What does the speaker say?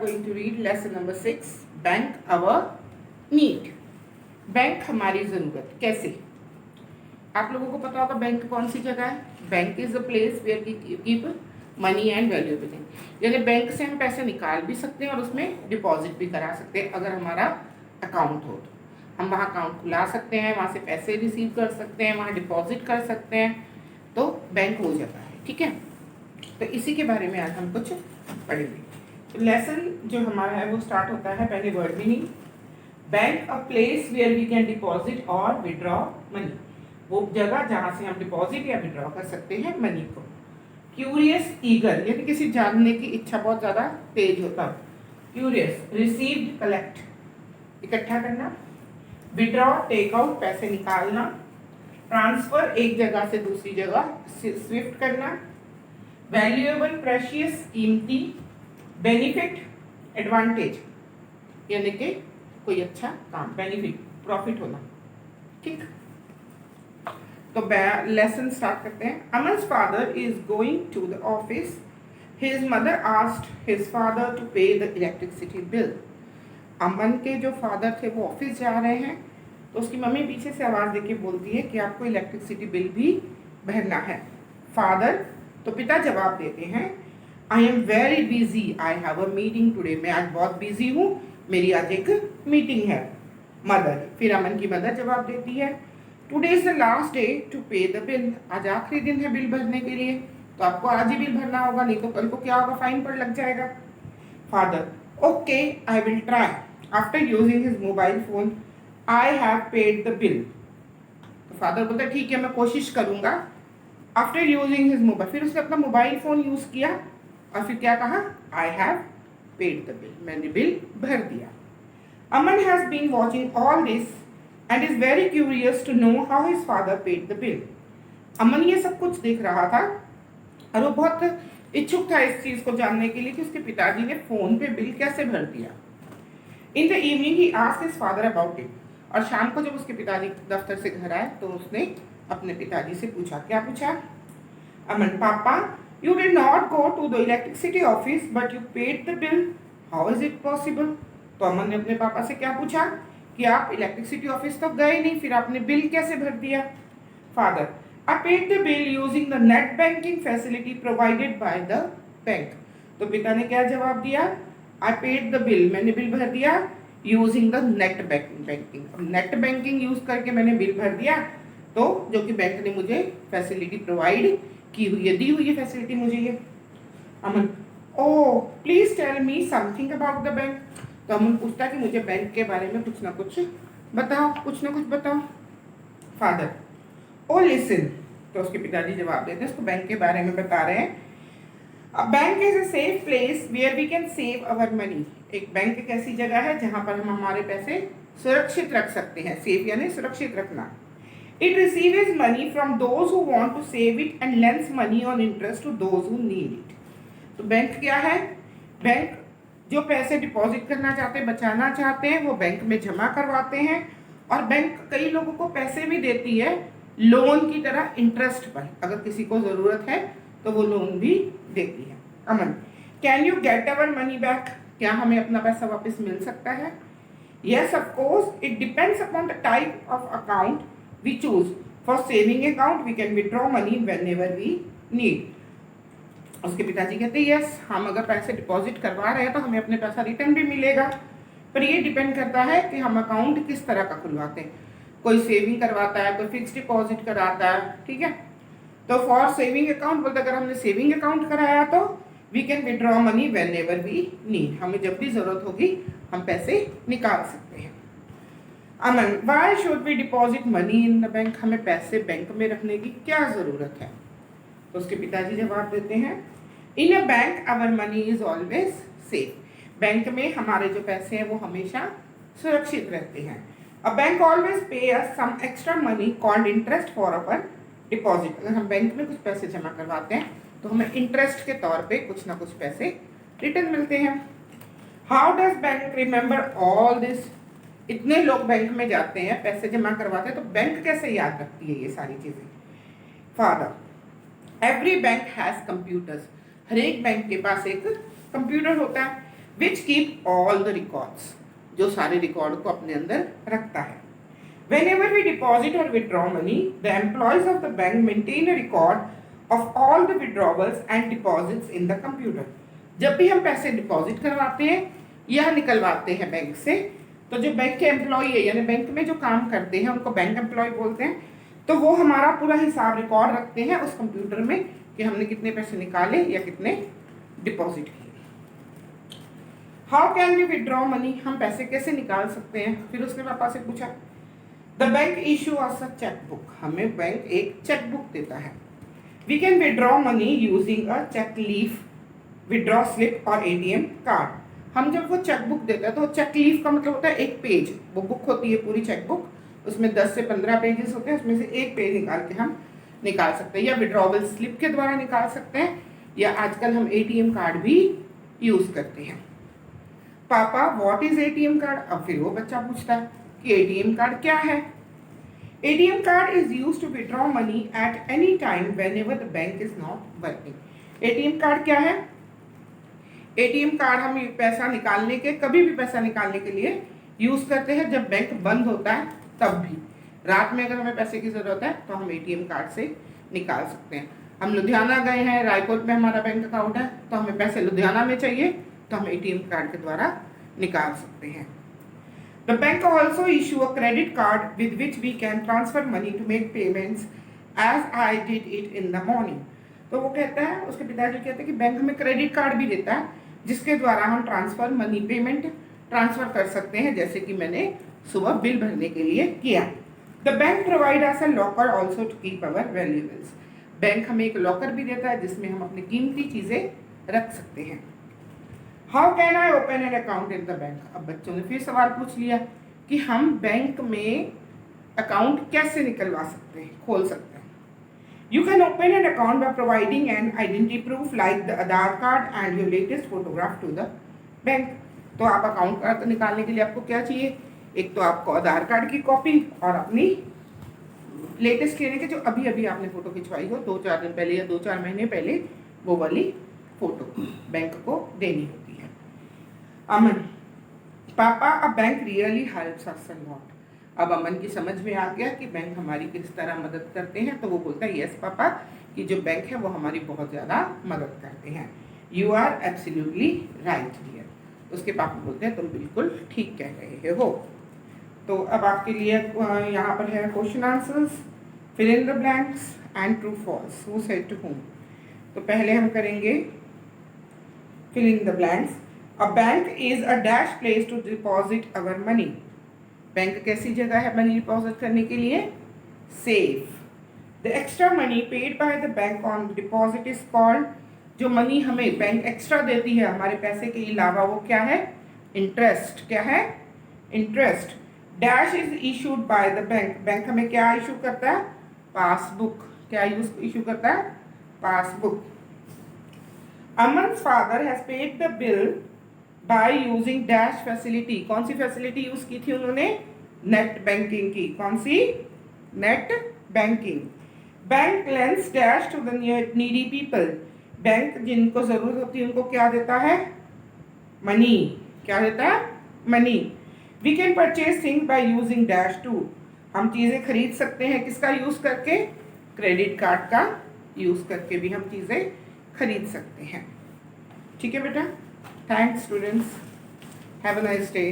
going to read lesson number 6, bank our need. Bank हमारी ज़रूरत. कैसे? आप लोगों को पता होगा बैंक कौन सी जगह है. Bank is a place where we keep money and valuable thing. यानी बैंक से हम पैसे निकाल भी सकते हैं और उसमें डिपॉजिट भी करा सकते हैं. अगर हमारा अकाउंट हो तो हम वहाँ अकाउंट खुला सकते हैं, वहाँ से पैसे रिसीव कर सकते हैं, वहाँ डिपॉजिट कर सकते हैं. तो बैंक वो जगह है. ठीक है, तो इसी के बारे में आज हम कुछ पढ़ेंगे. तो लेसन जो हमारा है वो स्टार्ट होता है पहले word meaning. Bank a place where we can deposit or withdraw money. वो जगह जहाँ से हम डिपॉजिट या विड्रॉ कर सकते हैं मनी को. क्यूरियस ईगर यानी किसी जानने की इच्छा बहुत ज़्यादा तेज होता है. क्यूरियस रिसीव्ड कलेक्ट इकट्ठा करना. विड्रॉ टेक आउट पैसे निकालना. ट्रांसफर एक जगह से दूसरी जगह स्विफ्ट करना. वैल्यूएबल प्रेशियस कीमती. बेनिफिट एडवांटेज यानी कि कोई अच्छा काम, बेनिफिट प्रॉफिट होना. ठीक, तो लेसन स्टार्ट करते हैं. Aman's father is going to the office. His mother asked his father to pay the electricity bill. Aman के जो फादर थे वो ऑफिस जा रहे हैं, तो उसकी मम्मी पीछे से आवाज़ देके बोलती है कि आपको इलेक्ट्रिसिटी बिल भी भरना है. फादर तो पिता जवाब देते हैं, I am very busy, I have a meeting today. मैं आज बहुत बिजी हूँ, मेरी आज एक मीटिंग है. मदर फिर अमन की मदर जवाब देती है, today is the last day to pay the bill. आज आखिरी दिन है बिल भरने के लिए, तो आपको आज ही बिल भरना होगा, नहीं तो कल को क्या होगा, फाइन पर लग जाएगा. Father okay I will try. After using his mobile phone I have paid the bill. Father बोलते हैं ठीक है मैं कोशिश करूंगा. आफ्टर यूजिंग हिज मोबाइल, फिर उसने अपना मोबाइल फोन यूज किया और फिर क्या कहा, I have paid the bill, मैंने बिल भर दिया. Aman has been watching all this and is very curious to know how his father paid the bill. Aman ये सब कुछ देख रहा था और वो बहुत इच्छुक था इस चीज को जानने के लिए कि उसके पिताजी ने फोन पे बिल कैसे भर दिया. In the evening he asked his father about it. और शाम को जब उसके पिताजी दफ्तर से घर आए तो उसने अपने पिताजी से पूछा. क्या पूछा? अमन, पापा you did not go to the electricity office but you paid the bill, how is it possible. तो अमन ने अपने पापा से क्या पूछा कि आप इलेक्ट्रिसिटी ऑफिस तो गए नहीं, फिर आपने बिल कैसे भर दिया. Father, I paid the bill using the net banking facility provided by the bank. तो पिता ने क्या जवाब दिया, आई पेड द बिल, मैंने बिल भर दिया using the net banking. Net banking use करके मैंने बिल भर दिया, तो जो कि बैंक ने मुझे फैसिलिटी प्रोवाइड की हुई है, दी हुई है फैसिलिटी मुझे ये. Aman, oh please tell me something about the bank. तो अमन पूछता कि मुझे बैंक के बारे में कुछ ना कुछ बताओ, कुछ ना कुछ बताओ. फादर, ओ लिसन. तो उसके पिताजी जवाब देते हैं, उसको बैंक के बारे में बता रहे हैं. A bank is a safe place where we can save our money. एक बैंक एक ऐसी जगह है जहाँ पर हम हमारे पैसे सुरक्षित रख सकते हैं. सेफ यानी सुरक्षित रखना. It receives money from those who want to save it and lends money on interest to those who need it. तो बैंक क्या है? बैंक जो पैसे डिपॉजिट करना चाहते हैं, बचाना चाहते हैं, वो बैंक में जमा करवाते हैं. और बैंक कई लोगों को पैसे भी देती है लोन की तरह इंटरेस्ट पर. अगर किसी को ज़रूरत है तो वो लोन भी देती है. Aman, can you get our money back. क्या हमें अपना पैसा वापस मिल सकता है? Yes of course, it depends upon the type of account we choose. For saving account we can withdraw money whenever we need. उसके पिताजी कहते हैं यस, हम अगर पैसे डिपॉजिट करवा रहे हैं तो हमें अपने पैसा रिटर्न भी मिलेगा, पर ये डिपेंड करता है कि हम अकाउंट किस तरह का खुलवाते हैं. कोई सेविंग करवाता है, कोई फिक्स डिपॉजिट कराता है. ठीक है, तो फॉर सेविंग अकाउंट बोलते अगर हमने सेविंग अकाउंट कराया तो we can withdraw money whenever we need. हमें जब भी जरूरत होगी हम पैसे निकाल सकते हैं. Aman, why should we deposit money in the bank. हमें पैसे बैंक में रखने की क्या ज़रूरत है. तो उसके पिताजी जवाब देते हैं, in a bank our money is always safe. Bank में हमारे जो पैसे हैं वो हमेशा सुरक्षित रहते हैं. अ bank always pay us some extra money called interest for our deposit. अगर हम बैंक में कुछ पैसे जमा करवाते हैं तो हमें इंटरेस्ट के तौर पे कुछ ना कुछ पैसे रिटर्न मिलते हैं. How does bank remember all this. इतने लोग बैंक में जाते हैं, पैसे जमा करवाते हैं, तो बैंक कैसे याद रखती है ये सारी चीज़ें. Father, every bank has computers. हर एक बैंक के पास एक कंप्यूटर होता है. Which keep all the records, जो सारे रिकॉर्ड को अपने अंदर रखता है। Whenever we deposit or withdraw money, the employees of the bank maintain a record of all the withdrawals and deposits in the computer. जब भी हम पैसे डिपॉजिट करवाते हैं या निकलवाते हैं बैंक से, तो जो बैंक के एम्प्लॉय है यानी बैंक में जो काम करते हैं उनको बैंक एम्प्लॉय बोलते हैं, तो वो हमारा पूरा हिसाब रिकॉर्ड रखते हैं उस कंप्यूटर में कि हमने कितने पैसे निकाले या कितने डिपॉजिट किए। How can we withdraw money, हम पैसे कैसे निकाल सकते हैं। फिर उसने पापा से पूछा, the bank issue us a cheque book, हमें बैंक एक चेक बुक देता है। We can withdraw money using a cheque leaf, withdraw slip और एटीएम कार्ड। हम जब वो चेक बुक देता है तो चेक लीफ का मतलब होता है एक पेज, वो बुक होती है पूरी चेक बुक, उसमें 10 से 15 पेजेस होते हैं, उसमें से एक पेज निकाल के हम निकाल सकते हैं, या विड्रॉवल स्लिप के द्वारा निकाल सकते हैं, या आजकल हम एटीएम कार्ड भी यूज करते हैं। पापा व्हाट इज एटीएम कार्ड, अब फिर वो बच्चा पूछता है कि एटीएम कार्ड क्या है। ATM card is used to withdraw money at any time whenever the bank is not working. ATM card क्या है, एटीएम कार्ड हम पैसा निकालने के, कभी भी पैसा निकालने के लिए यूज करते हैं, जब बैंक बंद होता है तब भी। रात में अगर हमें पैसे की जरूरत है तो हम एटीएम कार्ड से निकाल सकते हैं। हम लुधियाना गए हैं, रायकोट में हमारा बैंक अकाउंट है, तो हमें पैसे लुधियाना में चाहिए तो हम एटीएम कार्ड के द्वारा निकाल सकते हैं। The bank also issue a credit card with which we can transfer money to make payments as I did it in the morning. तो वो कहता है, उसके पिताजी कहते हैं कि बैंक हमें क्रेडिट कार्ड भी देता है जिसके द्वारा हम ट्रांसफर मनी पेमेंट ट्रांसफर कर सकते हैं, जैसे कि मैंने सुबह बिल भरने के लिए किया। The bank provide us a locker also to keep our valuables. Bank हमें एक लॉकर भी देता है जिसमें हम अपनी कीमती चीजें रख सकते हैं। How can I open an account in the bank, अब बच्चों ने फिर सवाल पूछ लिया कि हम बैंक में अकाउंट कैसे निकलवा सकते हैं, खोल सकते हैं। You can open an account by providing an identity proof like the Aadhaar card and your latest photograph to the bank. तो आप अकाउंट कार्ड निकालने के लिए आपको क्या चाहिए, एक तो आपको आधार कार्ड की कॉपी और अपनी लेटेस्ट लेने के जो अभी अभी आपने फोटो खिंचवाई हो 2-4 दिन पहले या 2-4 महीने पहले, वो वाली फोटो बैंक को देनी होती है। अमन, पापा a bank really helps us a lot. अब अमन की समझ में आ गया कि बैंक हमारी किस तरह मदद करते हैं, तो वो बोलता है यस पापा, कि जो बैंक है वो हमारी बहुत ज़्यादा मदद करते हैं। You are absolutely right dear. उसके पापा बोलते हैं तुम बिल्कुल ठीक कह रहे हो। तो अब आपके लिए यहाँ पर है question answers, fill in the blanks and true false, who said to whom. तो पहले हम करेंगे fill in the blanks. A bank is a dash place to deposit our money. Bank कैसी जगह है मनी डिपॉजिट करने के लिए, safe. The extra money paid by the bank on deposit is called, जो मनी हमें बैंक एक्स्ट्रा देती है हमारे पैसे के अलावा, वो क्या है, इंटरेस्ट। क्या है, interest. Dash is issued by the bank, bank हमें क्या इशू करता है, पासबुक। क्या इशू करता है, passbook. अमन's father has paid the bill by using dash facility। कौन सी फैसिलिटी यूज की थी उन्होंने, नेट बैंकिंग की। कौन सी, net banking. Bank lends dash to the needy people, bank जिनको जरूरत होती है उनको क्या देता है, मनी। क्या देता है, money. We can purchase thing by using dash too, हम चीजें खरीद सकते हैं किसका यूज करके, क्रेडिट कार्ड का यूज करके भी हम चीजें खरीद सकते हैं। ठीक है बेटा, thanks students, have a nice day.